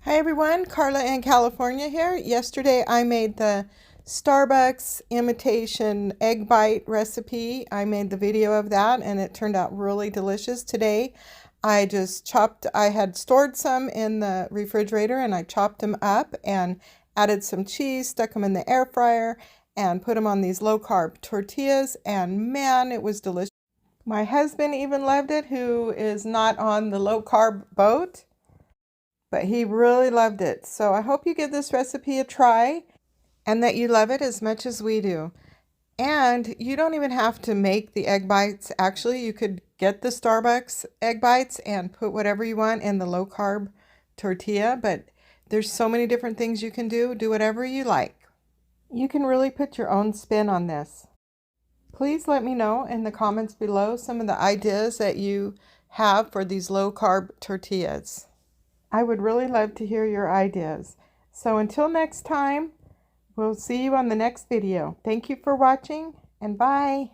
Hi everyone, Carla in California here. Yesterday I made the Starbucks imitation egg bite recipe. I made the video of that and it turned out really delicious. Today I had stored some in the refrigerator and I chopped them up and added some cheese, stuck them in the air fryer and put them on these low carb tortillas, and man, it was delicious. My husband even loved it, who is not on the low carb boat, but he really loved it. So I hope you give this recipe a try and that you love it as much as we do. And you don't even have to make the egg bites. Actually, you could get the Starbucks egg bites and put whatever you want in the low carb tortilla, but there's so many different things you can do. Do whatever you like. You can really put your own spin on this. Please let me know in the comments below some of the ideas that you have for these low carb tortillas. I would really love to hear your ideas. So until next time, we'll see you on the next video. Thank you for watching, and bye.